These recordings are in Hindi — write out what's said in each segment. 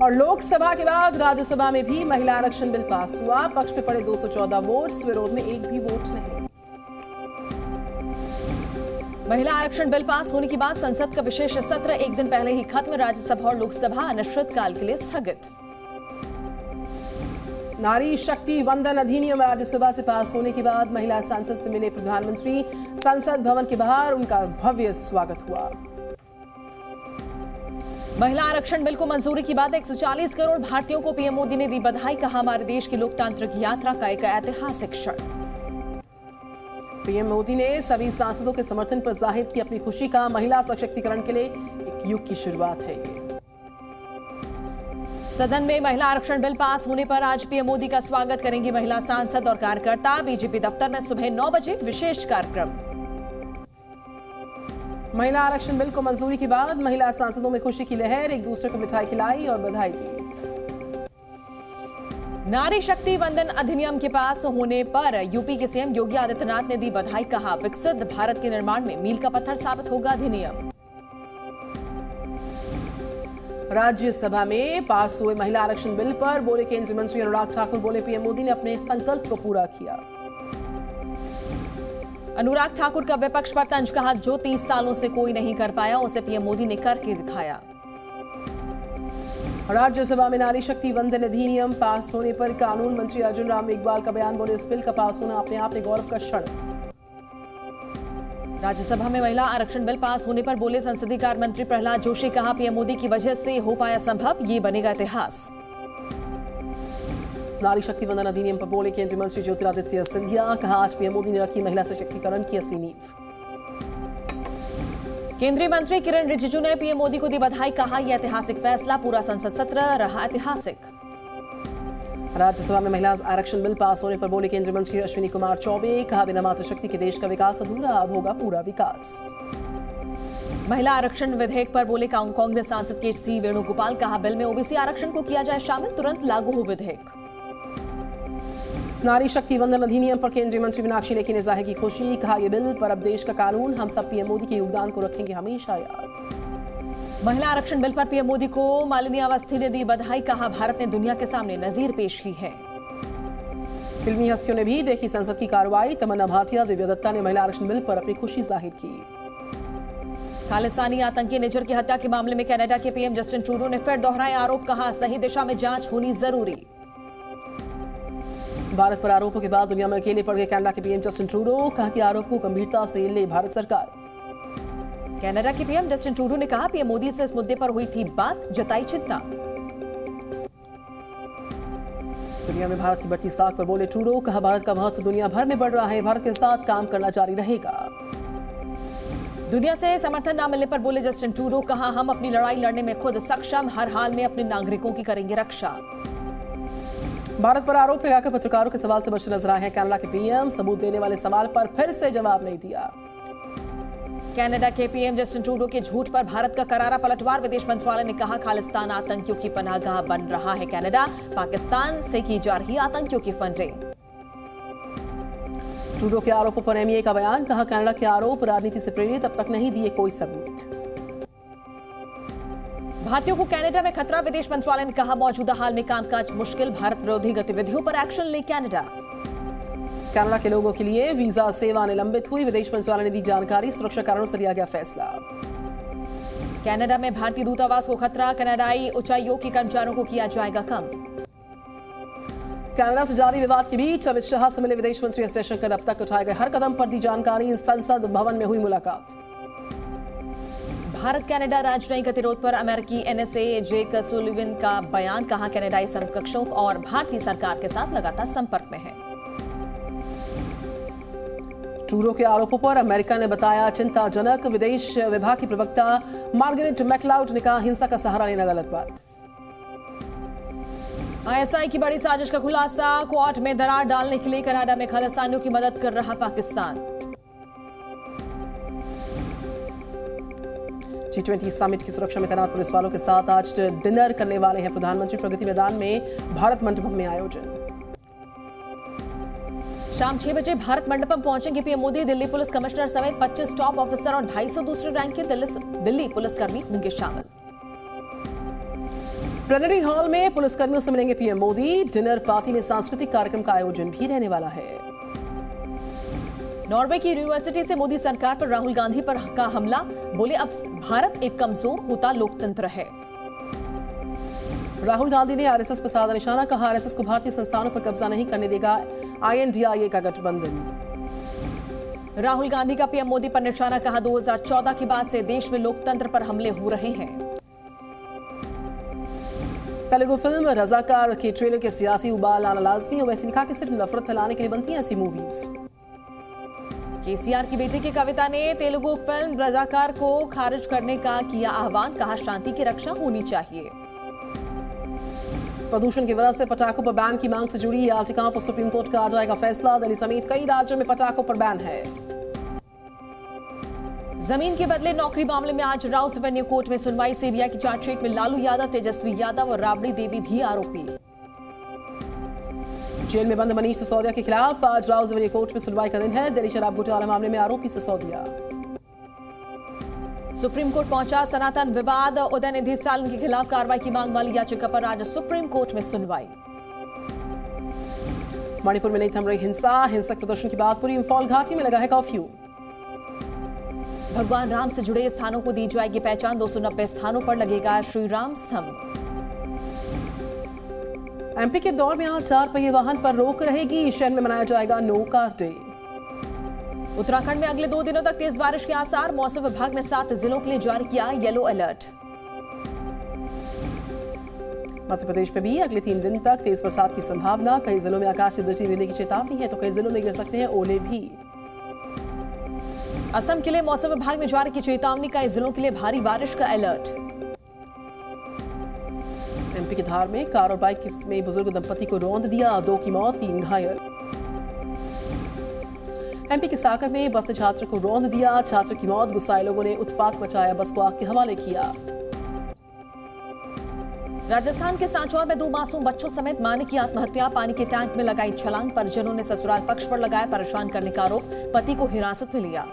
और लोकसभा के बाद राज्यसभा में भी महिला आरक्षण बिल पास हुआ। पक्ष में पड़े 214 वोट्स, विरोध में एक भी वोट नहीं। महिला आरक्षण बिल पास होने के बाद संसद का विशेष सत्र एक दिन पहले ही खत्म। राज्यसभा और लोकसभा अनिश्चितकाल के लिए स्थगित। नारी शक्ति वंदन अधिनियम राज्यसभा से पास होने के बाद महिला सांसद से मिले प्रधानमंत्री। संसद भवन के बाहर उनका भव्य स्वागत हुआ। महिला आरक्षण बिल को मंजूरी की बाद 140 करोड़ भारतीयों को पीएम मोदी ने दी बधाई। कहा, हमारे देश की लोकतांत्रिक यात्रा का एक ऐतिहासिक क्षण। पीएम मोदी ने सभी सांसदों के समर्थन पर जाहिर की अपनी खुशी का। महिला सशक्तिकरण के लिए एक युग की शुरुआत है ये। सदन में महिला आरक्षण बिल पास होने पर आज पीएम मोदी का स्वागत करेंगी महिला सांसद और कार्यकर्ता। बीजेपी दफ्तर में सुबह 9 बजे विशेष कार्यक्रम। महिला आरक्षण बिल को मंजूरी के बाद महिला सांसदों में खुशी की लहर। एक दूसरे को मिठाई खिलाई और बधाई दी। नारी शक्ति वंदन अधिनियम के पास होने पर यूपी के सीएम योगी आदित्यनाथ ने दी बधाई। कहा, विकसित भारत के निर्माण में मील का पत्थर साबित होगा अधिनियम। राज्यसभा में पास हुए महिला आरक्षण बिल पर बोले केंद्रीय मंत्री अनुराग ठाकुर। बोले, पीएम मोदी ने अपने संकल्प को पूरा किया। अनुराग ठाकुर का विपक्ष पर तंज। कहा, जो 30 सालों से कोई नहीं कर पाया उसे पीएम मोदी ने करके दिखाया। राज्यसभा में नारी शक्ति वंदन अधिनियम पास होने पर कानून मंत्री अर्जुन राम मेघवाल का बयान। बोले, इस बिल का पास होना अपने आप में गौरव का क्षण। राज्यसभा में महिला आरक्षण बिल पास होने पर बोले संसदीय कार्य मंत्री प्रहलाद जोशी। कहा, पीएम मोदी की वजह से हो पाया संभव, ये बनेगा इतिहास। नारी शक्ति वंदन अधिनियम पर बोले केंद्रीय मंत्री ज्योतिरादित्य सिंधिया। कहा, आज पीएम मोदी ने रखी महिला सशक्तिकरण की असली नींव। केंद्रीय मंत्री किरण रिजिजू ने पीएम मोदी को दी बधाई। कहा, यह ऐतिहासिक फैसला, पूरा संसद सत्र रहा ऐतिहासिक। राज्यसभा में महिला आरक्षण बिल पास होने पर बोले केंद्रीय मंत्री अश्विनी कुमार चौबे। कहा, बिना मातृशक्ति के देश का विकास अधूरा, अब होगा पूरा विकास। महिला आरक्षण विधेयक पर बोले कांग्रेस सांसद के वेणुगोपाल। कहा, बिल में ओबीसी आरक्षण को किया जाए शामिल, तुरंत लागू हो विधेयक। नारी शक्ति वंदन अधिनियम पर केंद्रीय मंत्री मीनाक्षी लेखी ने जाहिर की खुशी। कहा, यह बिल पर अब देश का कानून, हम सब पीएम मोदी के योगदान को रखेंगे हमेशा याद। महिला आरक्षण बिल पर पीएम मोदी को मालिनी अवस्थी ने दी बधाई। कहा, भारत ने दुनिया के सामने नजीर पेश की है। फिल्मी हस्तियों ने भी देखी संसद की कार्रवाई। तमन्ना भाटिया, दिव्या दत्ता ने महिला आरक्षण बिल पर अपनी खुशी जाहिर की। खालिस्तानी आतंकी निज्जर की हत्या के मामले में कनाडा के पीएम जस्टिन ट्रूडो ने फिर दोहराए आरोप। कहा, सही दिशा में जांच होनी जरूरी। भारत पर आरोपों के बाद दुनिया में अकेले पड़ गए कनाडा के पीएम जस्टिन ट्रूडो। कहा कि आरोप को गंभीरता से ले भारत सरकार। कनाडा के पीएम जस्टिन ट्रूडो ने कहा, पीएम मोदी से इस मुद्दे पर हुई थी बात, जताई चिंता। दुनिया में भारत की बढ़ती साख पर बोले ट्रूडो। कहा, भारत का महत्व दुनिया भर में बढ़ रहा है, भारत के साथ काम करना जारी रहेगा। दुनिया से समर्थन न मिलने पर बोले जस्टिन ट्रूडो। कहा, हम अपनी लड़ाई लड़ने में खुद सक्षम, हर हाल में अपने नागरिकों की करेंगे रक्षा। भारत पर आरोप लगाकर पत्रकारों के सवाल से बचे नजर आए हैं कनाडा के पीएम। सबूत देने वाले सवाल पर फिर से जवाब नहीं दिया। कनाडा के पीएम जस्टिन ट्रूडो के झूठ पर भारत का करारा पलटवार। विदेश मंत्रालय ने कहा, खालिस्तान आतंकियों की पनाहगाह बन रहा है कनाडा, पाकिस्तान से की जा रही आतंकियों की फंडिंग। ट्रूडो के आरोपों पर एमईए का बयान। कहा, कनाडा के आरोप राजनीति से प्रेरित, अब तक नहीं दिए कोई सबूत। भारतीयों को कनाडा में खतरा। विदेश मंत्रालय ने कहा, मौजूदा हाल में कामकाज मुश्किल, भारत विरोधी गतिविधियों पर एक्शन ले कनाडा। कनाडा के लोगों के लिए वीजा सेवा निलंबित हुई। विदेश मंत्रालय ने दी जानकारी। सुरक्षा कारणों से लिया गया फैसला। कनाडा में भारतीय दूतावास को खतरा। कनाडाई उच्चायोग के कर्मचारियों को किया जाएगा कम। कनाडा से जारी विवाद के बीच अमित शाह से मिले विदेश मंत्री एस जयशंकर। अब तक उठाए गए हर कदम पर दी जानकारी। संसद भवन में हुई मुलाकात। भारत कनाडा राजनयिक गतिरोध पर अमेरिकी एनएसए जेक सुलिवन का बयान। कहा, कनाडाई समकक्षों और भारतीय सरकार के साथ लगातार संपर्क में है। ट्रूडो के आरोपों पर अमेरिका ने बताया चिंताजनक। विदेश विभाग की प्रवक्ता मार्गरेट मैकलाउड ने कहा, हिंसा का सहारा लेना गलत बात। आईएसआई की बड़ी साजिश का खुलासा। क्वाड में दरार डालने के लिए कनाडा में खालिस्तानियों की मदद कर रहा पाकिस्तान। G20 समिट की सुरक्षा में तैनात पुलिस वालों के साथ आज डिनर करने वाले हैं प्रधानमंत्री। प्रगति मैदान में भारत मंडपम में आयोजन। शाम 6 बजे भारत मंडपम पहुंचेंगे PM Modi. Delhi police commissioner समेत 25 टॉप ऑफिसर और 250 दूसरे रैंक के दिल्ली पुलिसकर्मी होंगे शामिल। प्लेनरी हॉल में पुलिसकर्मियों से मिलेंगे पीएम मोदी। डिनर पार्टी में सांस्कृतिक कार्यक्रम का आयोजन भी रहने वाला है। नॉर्वे की यूनिवर्सिटी से मोदी सरकार पर राहुल गांधी पर का हमला, बोले अब भारत एक कमजोर होता लोकतंत्र है। राहुल गांधी ने आरएसएस पर साधा निशाना, कहा आरएसएस को भारतीय संस्थानों पर कब्जा नहीं करने देगा INDIA का गठबंधन। राहुल गांधी का पीएम मोदी पर निशाना, कहा 2014 के बाद से देश में लोकतंत्र पर हमले हो रहे हैं। तेलुगु फिल्म रजाकार के ट्रेलर के सियासी उबाल आना लाजमी, ओवैसी ने कहा कि सिर्फ नफरत फैलाने के लिए बनती हैं ऐसी मूवीज। केसीआर की बेटी की कविता ने तेलुगु फिल्म रजाकार को खारिज करने का किया आह्वान, कहा शांति की रक्षा होनी चाहिए। प्रदूषण की वजह से पटाखों पर बैन की मांग से जुड़ी याचिकाओं पर सुप्रीम कोर्ट का आ जाएगा फैसला। दिल्ली समेत कई राज्यों में पटाखों पर बैन है। जमीन के बदले नौकरी मामले में आज राउस एवेन्यू कोर्ट में सुनवाई। सीबीआई की चार्जशीट में लालू यादव, तेजस्वी यादव और राबड़ी देवी भी आरोपी। जेल में बंद मनीष सिसोदिया के खिलाफ आज राउस एवेन्यू कोर्ट में सुनवाई का दिन है। दिल्ली शराब घोटाला मामले में आरोपी सिसोदिया। सुप्रीम कोर्ट पहुंचा सनातन विवाद, उदयनिधि स्टालिन के खिलाफ कार्रवाई की मांग वाली याचिका पर आज सुप्रीम कोर्ट में सुनवाई। मणिपुर में नहीं थम रही हिंसा, हिंसक प्रदर्शन की बात पूरी। इंफॉल घाटी में लगा है कर्फ्यू। भगवान राम से जुड़े स्थानों को दी जाएगी पहचान, 290 स्थानों पर लगेगा श्री राम स्तंभ। एमपी के दौर में आज 4 पहिए वाहन पर रोक रहेगी। शहर में मनाया जाएगा नो कार डे। उत्तराखंड में अगले 2 दिनों तक तेज बारिश के आसार, मौसम विभाग ने 7 जिलों के लिए जारी किया येलो अलर्ट। मध्य प्रदेश में भी अगले 3 दिन तक तेज बरसात की संभावना। कई जिलों में आकाशीय बिजली गिरने की चेतावनी है, तो कई जिलों में गिर सकते हैं ओले भी। असम के लिए मौसम विभाग ने जारी की चेतावनी, कई जिलों के लिए भारी बारिश का अलर्ट। एमपी के धार में कार और बाइक में बुजुर्ग दंपति को रौंद दिया, 2 की मौत 3 घायल। एमपी के साकर में बस ने छात्र को रौंद दिया, छात्र की मौत। गुस्साए लोगों ने उत्पात मचाया, बस को आग के हवाले किया। राजस्थान के सांचौर में 2 मासूम बच्चों समेत मां ने की आत्महत्या, पानी के टैंक में लगाई छलांग। परिजनों ने ससुराल पक्ष पर लगाया परेशान करने का आरोप, पति को हिरासत में लिया।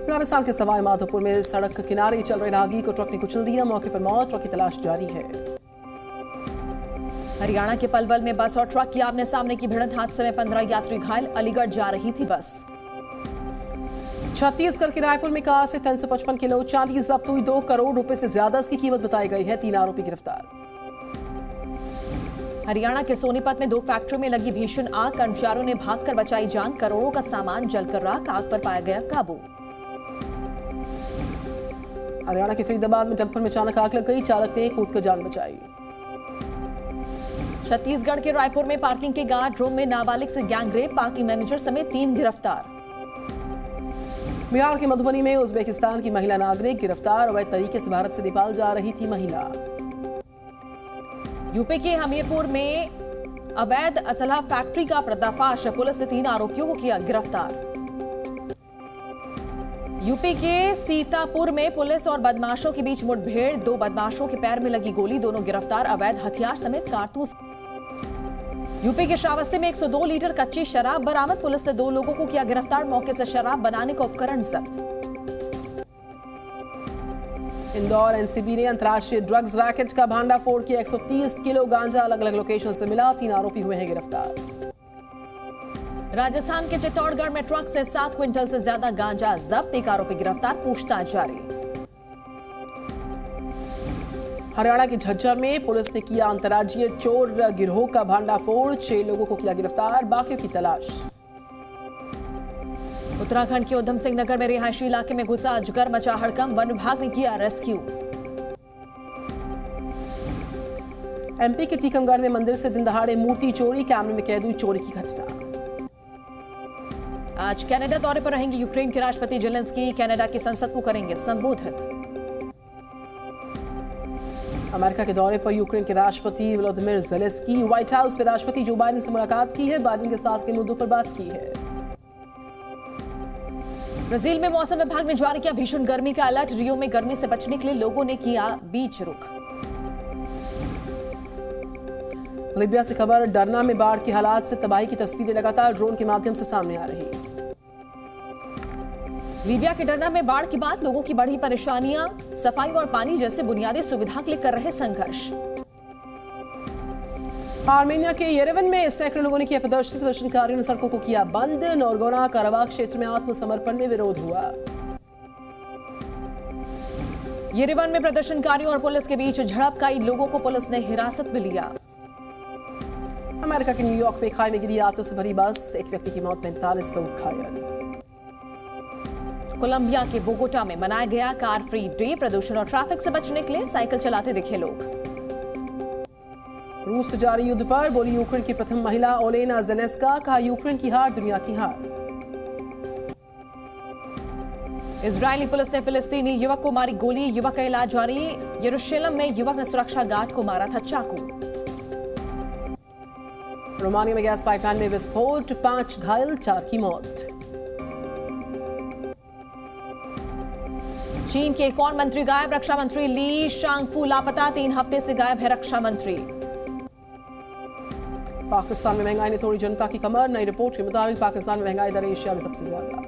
राजस्थान के सवाई माधोपुर में सड़क किनारे चल रहे राहगीर को ट्रक ने कुचल दिया, मौके पर मौत। ट्रक की तलाश जारी है। हरियाणा के पलवल में बस और ट्रक की आमने सामने की भिड़ंत, हादसे में 15 यात्री घायल। अलीगढ़ जा रही थी बस। छत्तीसगढ़ के रायपुर में कार से 355 किलो चांदी जब्त हुई, 2 करोड़ रुपए से ज्यादा इसकी कीमत बताई गई है। 3 आरोपी गिरफ्तार। हरियाणा के सोनीपत में 2 फैक्ट्री में लगी भीषण आग, कर्मचारियों ने भागकर बचाई जान। करोड़ों का सामान जलकर राख, आग पर पाया गया काबू। हरियाणा के फरीदाबाद में डंपर में अचानक आग लग गई, चालक ने कूदकर जान बचाई। छत्तीसगढ़ के रायपुर में पार्किंग के गार्ड रूम में नाबालिग से गैंगरेप, पार्किंग मैनेजर समेत 3 गिरफ्तार। बिहार के मधुबनी में उज्बेकिस्तान की महिला नागरिक गिरफ्तार, अवैध तरीके से भारत से नेपाल जा रही थी महिला। यूपी के हमीरपुर में अवैध असलहा फैक्ट्री का पर्दाफाश, पुलिस ने 3 आरोपियों को किया गिरफ्तार। यूपी के सीतापुर में पुलिस और बदमाशों के बीच मुठभेड़, 2 बदमाशों के पैर में लगी गोली, दोनों गिरफ्तार। अवैध हथियार समेत कारतूस। यूपी के श्रावस्ती में 102 लीटर कच्ची शराब बरामद, पुलिस ने 2 लोगों को किया गिरफ्तार, मौके से शराब बनाने का उपकरण जब्त। इंदौर एनसीबी ने अंतर्राष्ट्रीय ड्रग्स रैकेट का भांडाफोड़ किया, 130 किलो गांजा अलग अलग लोकेशन से मिला, 3 आरोपी हुए हैं गिरफ्तार। राजस्थान के चित्तौड़गढ़ में ट्रक से 7 क्विंटल से ज्यादा गांजा जब्त, 1 आरोपी गिरफ्तार, पूछताछ जारी। हरियाणा के झज्जर में पुलिस ने किया अंतर्राज्यीय चोर गिरोह का भांडाफोड़, 6 लोगों को किया गिरफ्तार, बाकियों की तलाश। उत्तराखंड के उधम सिंह नगर में रिहायशी इलाके में घुसा अजगर, मचा हड़कंप, वन विभाग ने किया रेस्क्यू। एमपी के टीकमगढ़ में मंदिर से दिन दहाड़े मूर्ति चोरी, कैमरे में कैद हुई चोरी की घटना। आज कनाडा दौरे पर रहेंगे यूक्रेन के राष्ट्रपति जेलेंस्की, कनाडा की संसद को करेंगे संबोधित। अमेरिका के दौरे पर यूक्रेन के राष्ट्रपति व्लादिमीर ज़ेलेंस्की, व्हाइट हाउस में राष्ट्रपति जो बाइडेन से मुलाकात की है, बाइडेन के साथ के मुद्दों पर बात की है। ब्राजील में मौसम विभाग ने जारी किया भीषण गर्मी का अलर्ट, रियो में गर्मी से बचने के लिए लोगों ने किया बीच रुख। लीबिया से खबर, डरना में बाढ़ के हालात से तबाही की तस्वीरें लगातार ड्रोन के माध्यम से सामने आ रही। लीबिया के डरना में बाढ़ के बाद लोगों की बढ़ी परेशानियां, सफाई और पानी जैसे बुनियादी सुविधा के लिए कर रहे संघर्ष। आर्मेनिया के येरेवन में सैकड़ों लोगों ने किया प्रदर्शन। प्रदर्शनकारियों ने सड़कों को किया बंद। नोरगोरा काराबाग क्षेत्र में आत्मसमर्पण में विरोध हुआ। येरेवन में प्रदर्शनकारियों और पुलिस के बीच झड़प, कई लोगों को पुलिस ने हिरासत में लिया। अमेरिका के न्यूयॉर्क में खाई में गिरी आटो से भरी बस, एक व्यक्ति की मौत, 45 लोग घायल। कोलंबिया के बोगोटा में मनाया गया कार फ्री डे। प्रदूषण और ट्रैफिक से बचने के लिए साइकिल चलाते दिखे लोग। रूस से जारी युद्ध पर बोली यूक्रेन की प्रथम महिला ओलेना जेलेंस्का। कहा यूक्रेन की हार दुनिया की हार। इजरायली पुलिस ने फिलिस्तीनी युवक को मारी गोली, युवक का इलाज जारी। यरूशलेम में युवक ने सुरक्षा गार्ड को मारा था चाकू। रोमानिया में गैस पाइपलाइन में विस्फोट, 5 घायल, 4 की मौत। चीन के एक और मंत्री गायब, रक्षा मंत्री ली शांगफू लापता, 3 हफ्ते से गायब है रक्षा मंत्री। पाकिस्तान में महंगाई ने तोड़ी जनता की कमर। नई रिपोर्ट के मुताबिक पाकिस्तान में महंगाई दर एशिया में सबसे ज्यादा।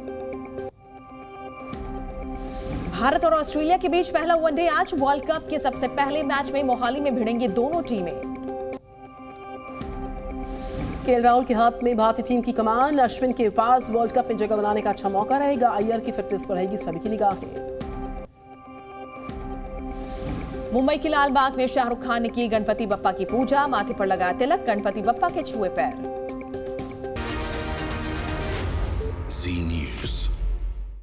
भारत और ऑस्ट्रेलिया के बीच पहला वनडे आज। वर्ल्ड कप के सबसे पहले मैच में मोहाली में भिड़ेंगे दोनों टीमें। केएल राहुल के हाथ में भारतीय टीम की कमान। अश्विन के पास वर्ल्ड कप में जगह बनाने का अच्छा मौका रहेगा। अय्यर की फिटनेस पर रहेगी सभी की निगाहें। मुंबई के लाल बाग में शाहरुख खान ने की गणपति बप्पा की पूजा, माथे पर लगाया तिलक, गणपति बप्पा के छुए पैर।